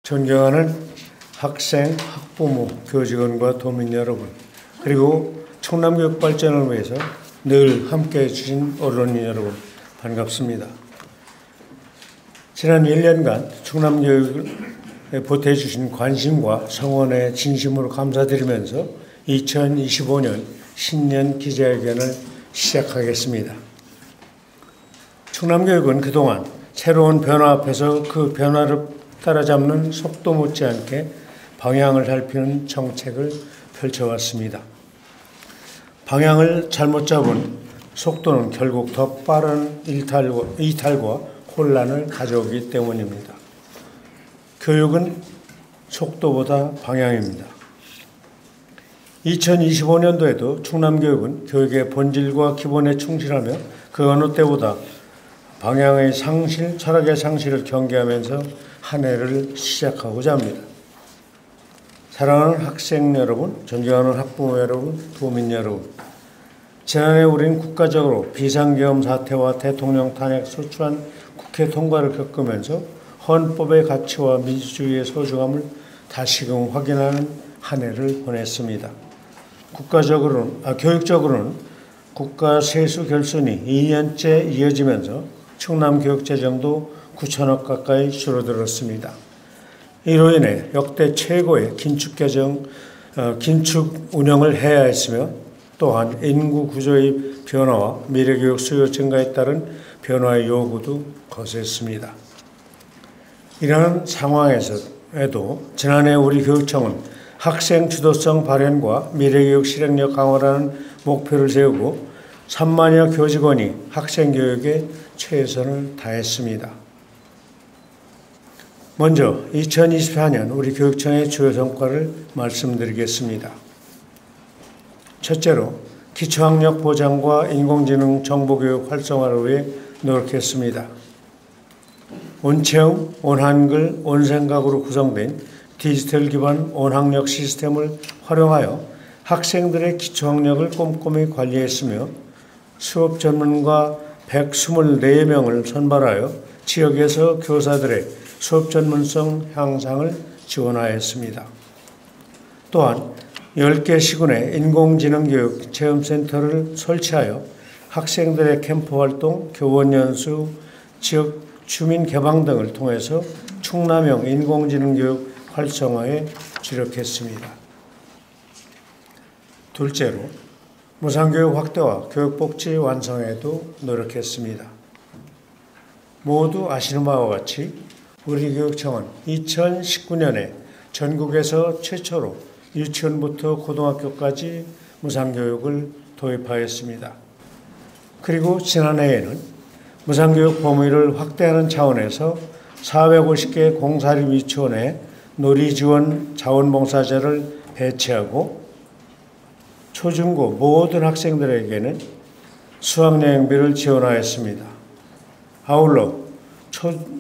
존경하는 학생, 학부모, 교직원과 도민 여러분, 그리고 충남교육 발전을 위해서 늘 함께해 주신 언론인 여러분, 반갑습니다. 지난 1년간 충남교육에 보태주신 관심과 성원에 진심으로 감사드리면서 2025년 신년 기자회견을 시작하겠습니다. 충남교육은 그동안 새로운 변화 앞에서 그 변화를 따라잡는 속도 못지않게 방향을 살피는 정책을 펼쳐왔습니다. 방향을 잘못 잡은 속도는 결국 더 빠른 이탈과 혼란을 가져오기 때문입니다. 교육은 속도보다 방향입니다. 2025년도에도 충남교육은 교육의 본질과 기본에 충실하며 그 어느 때보다 방향의 상실, 철학의 상실을 경계하면서 한 해를 시작하고자 합니다. 사랑하는 학생 여러분, 존경하는 학부모 여러분, 도민 여러분, 지난해 우리는 국가적으로 비상계엄 사태와 대통령 탄핵 소추안 국회 통과를 겪으면서 헌법의 가치와 민주주의의 소중함을 다시금 확인하는 한 해를 보냈습니다. 교육적으로는 국가 세수 결손이 2년째 이어지면서 충남교육재정도 9천억 가까이 줄어들었습니다. 이로 인해 역대 최고의 긴축 운영을 해야 했으며 또한 인구 구조의 변화와 미래교육 수요 증가에 따른 변화의 요구도 거셌습니다. 이러한 상황에서도 지난해 우리 교육청은 학생 주도성 발현과 미래교육 실행력 강화라는 목표를 세우고 3만여 교직원이 학생교육에 최선을 다했습니다. 먼저 2024년 우리 교육청의 주요 성과를 말씀드리겠습니다. 첫째로 기초학력 보장과 인공지능 정보교육 활성화를 위해 노력했습니다. 온체험, 온한글, 온생각으로 구성된 디지털 기반 온학력 시스템을 활용하여 학생들의 기초학력을 꼼꼼히 관리했으며 수업 전문가 124명을 선발하여 지역에서 교사들의 수업 전문성 향상을 지원하였습니다. 또한 10개 시군에 인공지능교육 체험센터를 설치하여 학생들의 캠프활동, 교원연수, 지역 주민 개방 등을 통해서 충남형 인공지능교육 활성화에 주력했습니다. 둘째로 무상교육 확대와 교육복지 완성에도 노력했습니다. 모두 아시는 바와 같이 우리 교육청은 2019년에 전국에서 최초로 유치원부터 고등학교까지 무상교육을 도입하였습니다. 그리고 지난해에는 무상교육 범위를 확대하는 차원에서 450개 공사립 유치원에 놀이지원 자원봉사자를 배치하고 초중고 모든 학생들에게는 수학여행비를 지원하였습니다. 아울러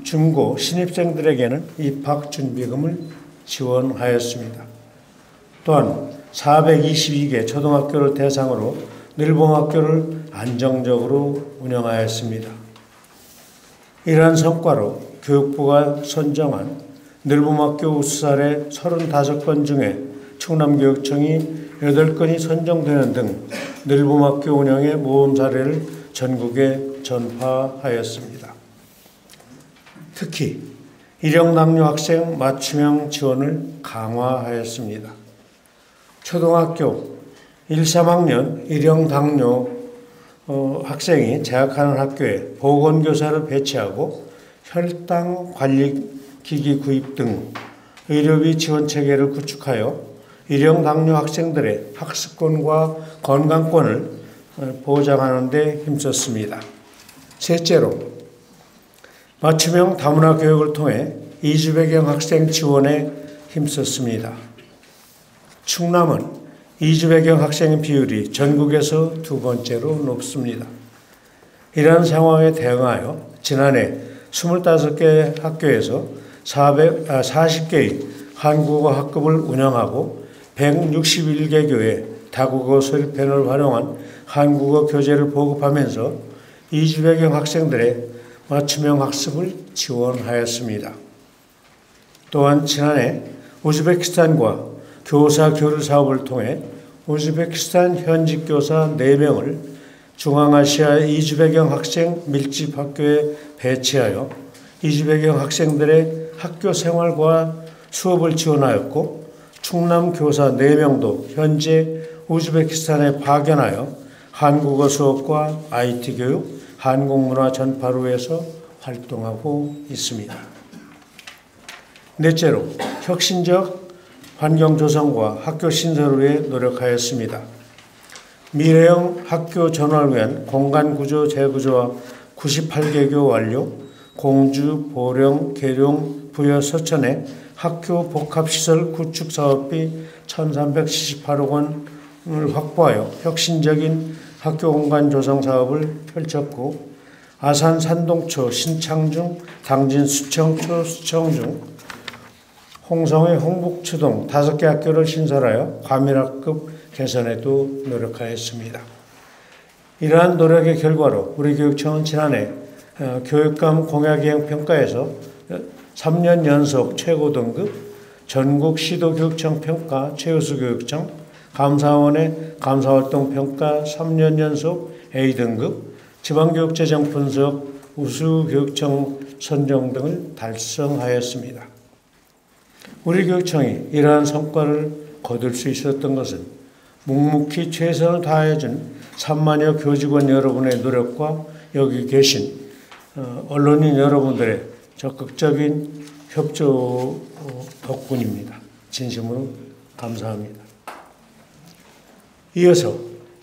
중고 신입생들에게는 입학준비금을 지원하였습니다. 또한 422개 초등학교를 대상으로 늘봄학교를 안정적으로 운영하였습니다. 이러한 성과로 교육부가 선정한 늘봄학교 우수사례 35건 중에 충남교육청이 8건이 선정되는 등 늘봄학교 운영의 모범 사례를 전국에 전파하였습니다. 특히 일형당뇨 학생 맞춤형 지원을 강화하였습니다. 초등학교 1, 3학년 일형당뇨 학생이 재학하는 학교에 보건교사를 배치하고 혈당 관리기기 구입 등 의료비 지원 체계를 구축하여 일형당뇨 학생들의 학습권과 건강권을 보장하는 데 힘썼습니다. 셋째로 맞춤형 다문화 교육을 통해 이주배경 학생 지원에 힘썼습니다. 충남은 이주배경 학생 비율이 전국에서 두 번째로 높습니다. 이러한 상황에 대응하여 지난해 25개 학교에서 40개의 한국어 학급을 운영하고 161개 교회 다국어 소리펜을 활용한 한국어 교재를 보급하면서 이주배경 학생들의 맞춤형 학습을 지원하였습니다. 또한 지난해 우즈베키스탄과 교사 교류 사업을 통해 우즈베키스탄 현직 교사 4명을 중앙아시아 이주 배경 학생 밀집 학교에 배치하여 이주 배경 학생들의 학교 생활과 수업을 지원하였고, 충남 교사 4명도 현재 우즈베키스탄에 파견하여 한국어 수업과 IT 교육, 한국문화 전파를 위해서 활동하고 있습니다. 넷째로, 혁신적 환경 조성과 학교 신설을 위해 노력하였습니다. 미래형 학교 전환을 위한 공간구조 재구조와 98개교 완료, 공주, 보령, 계룡, 부여, 서천에 학교 복합시설 구축 사업비 1,378억 원을 확보하여 혁신적인 학교 공간 조성 사업을 펼쳤고, 아산 산동초, 신창중, 당진 수청초, 수청중, 홍성의 홍북초등 5개 학교를 신설하여 과밀학급 개선에도 노력하였습니다. 이러한 노력의 결과로 우리 교육청은 지난해 교육감 공약이행 평가에서 3년 연속 최고 등급, 전국 시도교육청 평가 최우수 교육청, 감사원의 감사활동 평가 3년 연속 A등급, 지방교육재정 분석 우수 교육청 선정 등을 달성하였습니다. 우리 교육청이 이러한 성과를 거둘 수 있었던 것은 묵묵히 최선을 다해준 3만여 교직원 여러분의 노력과 여기 계신 언론인 여러분들의 적극적인 협조 덕분입니다. 진심으로 감사합니다. 이어서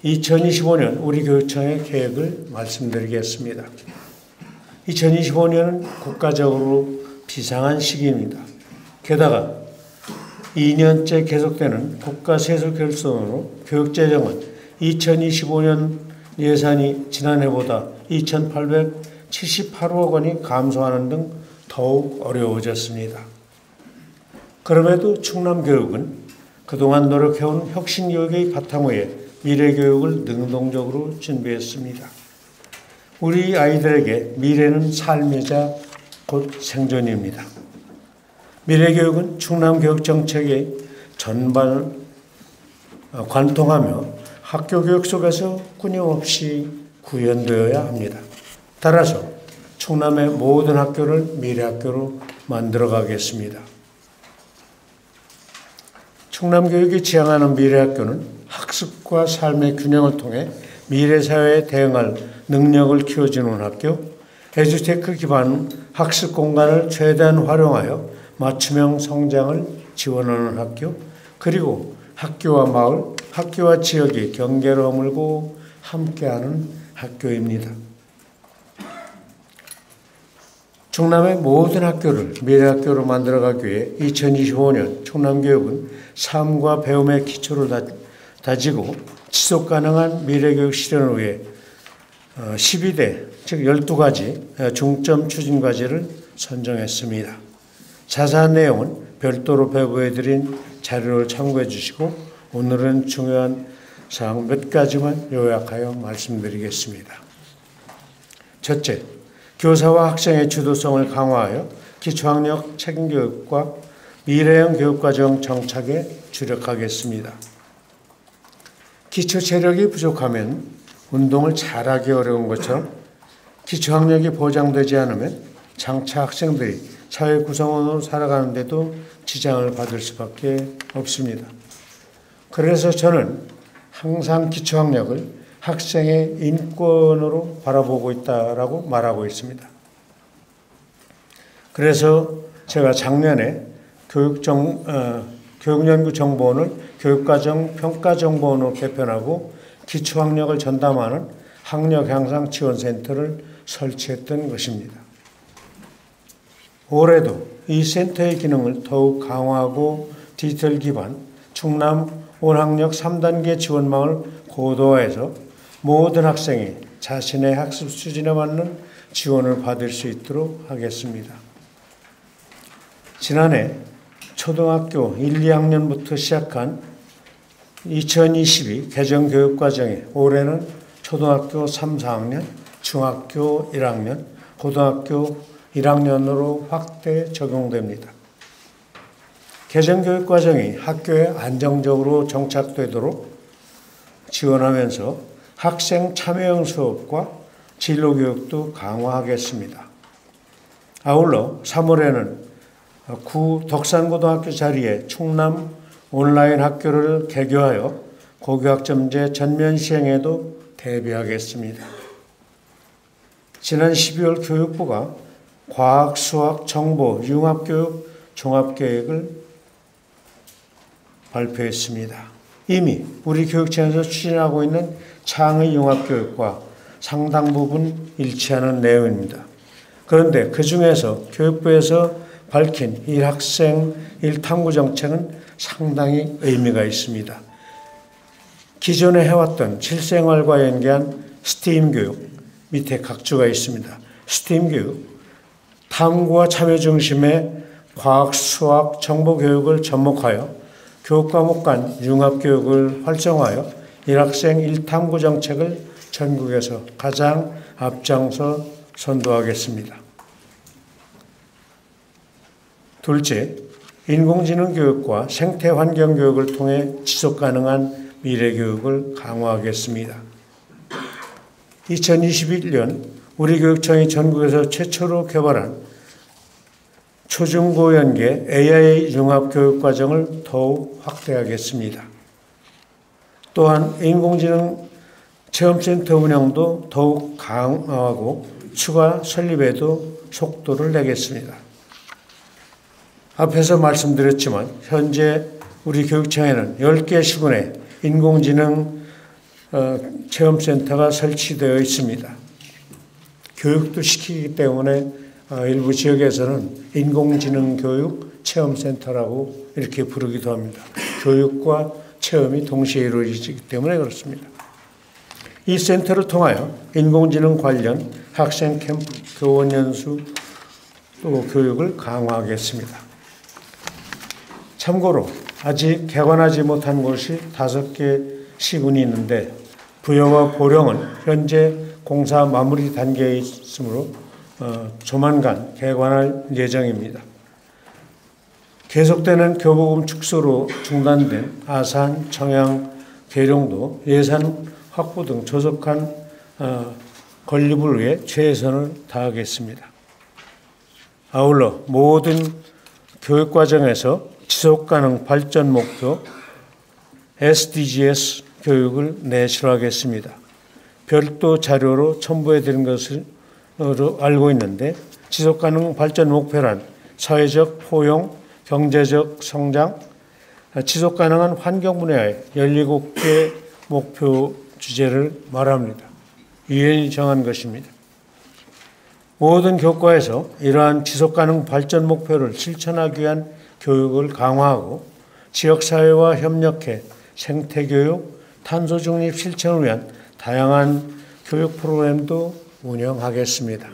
2025년 우리 교육청의 계획을 말씀드리겠습니다. 2025년은 국가적으로 비상한 시기입니다. 게다가 2년째 계속되는 국가 세수 결손으로 교육재정은 2025년 예산이 지난해보다 2,878억 원이 감소하는 등 더욱 어려워졌습니다. 그럼에도 충남교육은 그동안 노력해온 혁신교육의 바탕 위에 미래교육을 능동적으로 준비했습니다. 우리 아이들에게 미래는 삶이자 곧 생존입니다. 미래교육은 충남교육정책의 전반을 관통하며 학교교육 속에서 끊임없이 구현되어야 합니다. 따라서 충남의 모든 학교를 미래학교로 만들어가겠습니다. 충남교육이 지향하는 미래학교는 학습과 삶의 균형을 통해 미래사회에 대응할 능력을 키워주는 학교, 에듀테크 기반 학습 공간을 최대한 활용하여 맞춤형 성장을 지원하는 학교, 그리고 학교와 마을, 학교와 지역이 경계를 허물고 함께하는 학교입니다. 충남의 모든 학교를 미래학교로 만들어가기 위해 2025년 충남교육은 삶과 배움의 기초를 다지고 지속가능한 미래교육 실현을 위해 12대, 즉 12가지 중점 추진과제를 선정했습니다. 자세한 내용은 별도로 배부해드린 자료를 참고해 주시고 오늘은 중요한 사항 몇 가지만 요약하여 말씀드리겠습니다. 첫째, 교사와 학생의 주도성을 강화하여 기초학력 책임교육과 미래형 교육과정 정착에 주력하겠습니다. 기초체력이 부족하면 운동을 잘하기 어려운 것처럼 기초학력이 보장되지 않으면 장차 학생들이 사회 구성원으로 살아가는 데도 지장을 받을 수밖에 없습니다. 그래서 저는 항상 기초학력을 학생의 인권으로 바라보고 있다라고 말하고 있습니다. 그래서 제가 작년에 교육연구정보원을 교육과정 평가정보원으로 개편하고 기초학력을 전담하는 학력향상지원센터를 설치했던 것입니다. 올해도 이 센터의 기능을 더욱 강화하고 디지털 기반 충남 온학력 3단계 지원망을 고도화해서 모든 학생이 자신의 학습 수준에 맞는 지원을 받을 수 있도록 하겠습니다. 지난해 초등학교 1, 2학년부터 시작한 2022 개정교육과정에 올해는 초등학교 3, 4학년, 중학교 1학년, 고등학교 1학년으로 확대 적용됩니다. 개정교육 과정이 학교에 안정적으로 정착되도록 지원하면서 학생 참여형 수업과 진로교육도 강화하겠습니다. 아울러 3월에는 구 덕산고등학교 자리에 충남 온라인 학교를 개교하여 고교학점제 전면 시행에도 대비하겠습니다. 지난 12월 교육부가 과학, 수학, 정보, 융합교육 종합계획을 발표했습니다. 이미 우리 교육청에서 추진하고 있는 창의 융합교육과 상당 부분 일치하는 내용입니다. 그런데 그 중에서 교육부에서 밝힌 1학생 1탐구 정책은 상당히 의미가 있습니다. 기존에 해왔던 실생활과 연계한 스팀 교육, 밑에 각주가 있습니다. 스팀 교육, 탐구와 참여 중심의 과학, 수학, 정보 교육을 접목하여 교과목 간 융합교육을 활성화하여 1학생 1탐구 정책을 전국에서 가장 앞장서 선도하겠습니다. 둘째, 인공지능 교육과 생태환경 교육을 통해 지속가능한 미래교육을 강화하겠습니다. 2021년 우리 교육청이 전국에서 최초로 개발한 초중고 연계 AI 융합교육과정을 더욱 확대하겠습니다. 또한 인공지능 체험센터 운영도 더욱 강화하고 추가 설립에도 속도를 내겠습니다. 앞에서 말씀드렸지만 현재 우리 교육청에는 10개 시군에 인공지능 체험센터가 설치되어 있습니다. 교육도 시키기 때문에 일부 지역에서는 인공지능 교육 체험센터라고 이렇게 부르기도 합니다. 교육과 체험이 동시에 이루어지기 때문에 그렇습니다. 이 센터를 통하여 인공지능 관련 학생 캠프, 교원 연수 또 교육을 강화하겠습니다. 참고로 아직 개관하지 못한 곳이 5개 시군이 있는데 부여와 보령은 현재 공사 마무리 단계에 있으므로 조만간 개관할 예정입니다. 계속되는 교부금 축소로 중단된 아산, 청양, 계룡도 예산 확보 등 조속한 건립을 위해 최선을 다하겠습니다. 아울러 모든 교육과정에서 지속가능 발전 목표 SDGs 교육을 내실화하겠습니다. 별도 자료로 첨부해드린 것으로 알고 있는데 지속가능 발전 목표란 사회적 포용, 경제적 성장, 지속가능한 환경 분야의 17개 목표 주제를 말합니다. 유엔이 정한 것입니다. 모든 교과에서 이러한 지속가능 발전 목표를 실천하기 위한 교육을 강화하고 지역사회와 협력해 생태교육, 탄소중립 실천을 위한 다양한 교육 프로그램도 운영하겠습니다.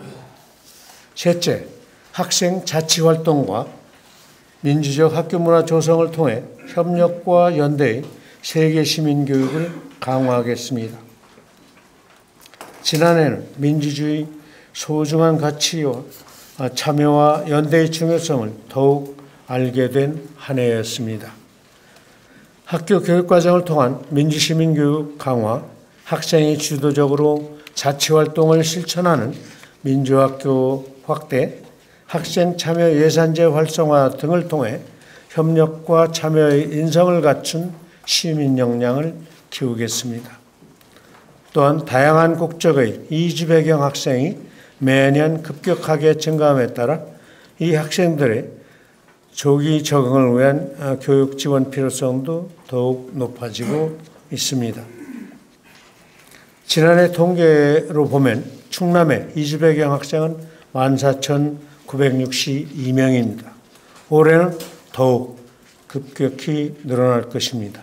셋째, 학생 자치활동과 민주적 학교문화 조성을 통해 협력과 연대의 세계 시민교육을 강화하겠습니다. 지난해는 민주주의 소중한 가치와 참여와 연대의 중요성을 더욱 알게 된 한 해였습니다. 학교 교육과정을 통한 민주시민교육 강화, 학생이 주도적으로 자치활동을 실천하는 민주학교 확대, 학생 참여 예산제 활성화 등을 통해 협력과 참여의 인성을 갖춘 시민 역량을 키우겠습니다. 또한 다양한 국적의 이주 배경 학생이 매년 급격하게 증가함에 따라 이 학생들의 조기 적응을 위한 교육 지원 필요성도 더욱 높아지고 있습니다. 지난해 통계로 보면 충남의 이주 배경 학생은 14,962명입니다. 올해는 더욱 급격히 늘어날 것입니다.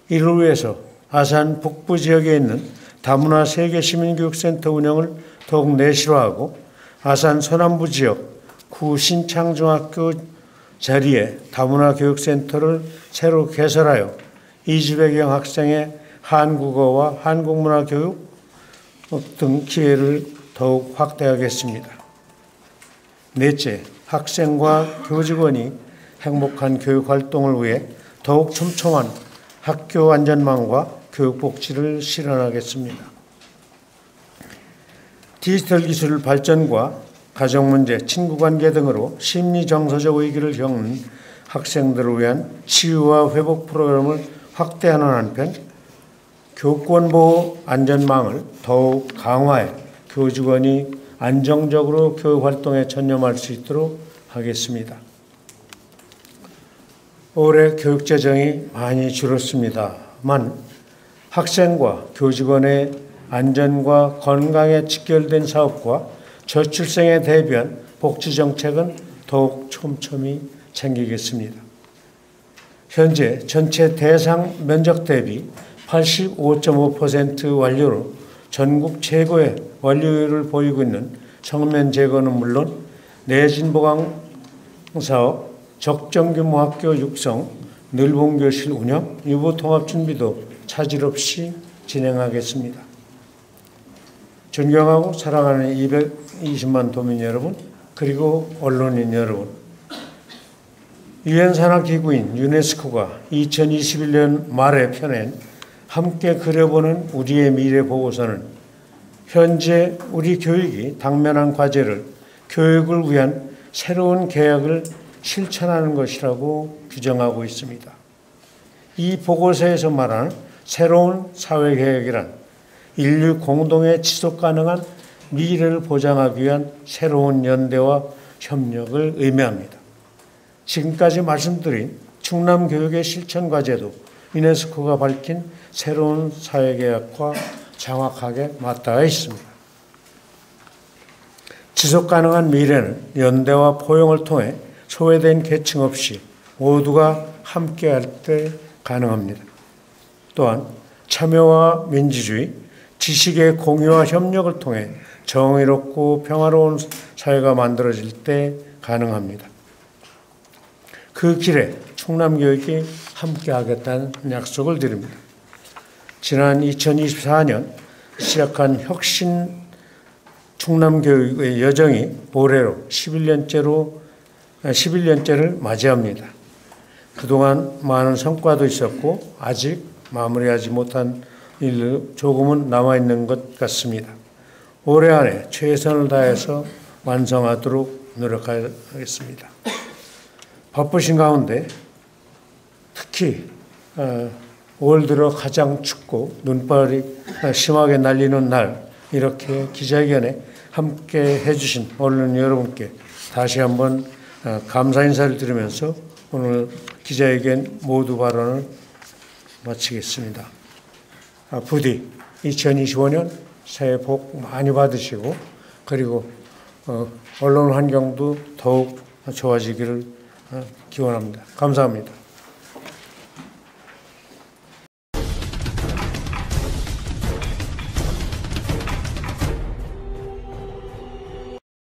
이를 위해서 아산 북부 지역에 있는 다문화 세계시민교육센터 운영을 더욱 내실화하고 아산 서남부 지역 구 신창중학교 자리에 다문화 교육센터를 새로 개설하여 이주 배경 학생의 한국어와 한국문화 교육 등 기회를 더욱 확대하겠습니다. 넷째, 학생과 교직원이 행복한 교육 활동을 위해 더욱 촘촘한 학교 안전망과 교육복지를 실현하겠습니다. 디지털 기술 발전과 가정문제, 친구관계 등으로 심리정서적 위기를 겪는 학생들을 위한 치유와 회복 프로그램을 확대하는 한편 교권보호 안전망을 더욱 강화해 교직원이 안정적으로 교육활동에 전념할 수 있도록 하겠습니다. 올해 교육재정이 많이 줄었습니다만 학생과 교직원의 안전과 건강에 직결된 사업과 저출생에 대비한 복지정책은 더욱 촘촘히 챙기겠습니다. 현재 전체 대상 면적 대비 85.5% 완료로 전국 최고의 완료율을 보이고 있는 성면 제거는 물론 내진보강 사업, 적정규모 학교 육성, 늘봉교실 운영, 유보통합 준비도 차질 없이 진행하겠습니다. 존경하고 사랑하는 220만 도민 여러분, 그리고 언론인 여러분, 유엔 산하기구인 유네스코가 2021년 말에 펴낸 함께 그려보는 우리의 미래 보고서는 현재 우리 교육이 당면한 과제를 교육을 위한 새로운 계약을 실천하는 것이라고 규정하고 있습니다. 이 보고서에서 말하는 새로운 사회계획이란 인류 공동의 지속가능한 미래를 보장하기 위한 새로운 연대와 협력을 의미합니다. 지금까지 말씀드린 충남교육의 실천과제도 유네스코가 밝힌 새로운 사회계획과 정확하게 맞닿아 있습니다. 지속가능한 미래는 연대와 포용을 통해 소외된 계층 없이 모두가 함께할 때 가능합니다. 또한 참여와 민주주의, 지식의 공유와 협력을 통해 정의롭고 평화로운 사회가 만들어질 때 가능합니다. 그 길에 충남교육이 함께하겠다는 약속을 드립니다. 지난 2024년 시작한 혁신 충남교육의 여정이 올해로 11년째를 맞이합니다. 그동안 많은 성과도 있었고 아직 마무리하지 못한 일로 조금은 남아있는 것 같습니다. 올해 안에 최선을 다해서 완성하도록 노력하겠습니다. 바쁘신 가운데 특히 올 들어 가장 춥고 눈발이 심하게 날리는 날 이렇게 기자회견에 함께 해주신 언론 여러분께 다시 한번 감사 인사를 드리면서 오늘 기자회견 모두 발언을 마치겠습니다. 부디 2025년 새해 복 많이 받으시고 그리고 언론 환경도 더욱 좋아지기를 기원합니다. 감사합니다.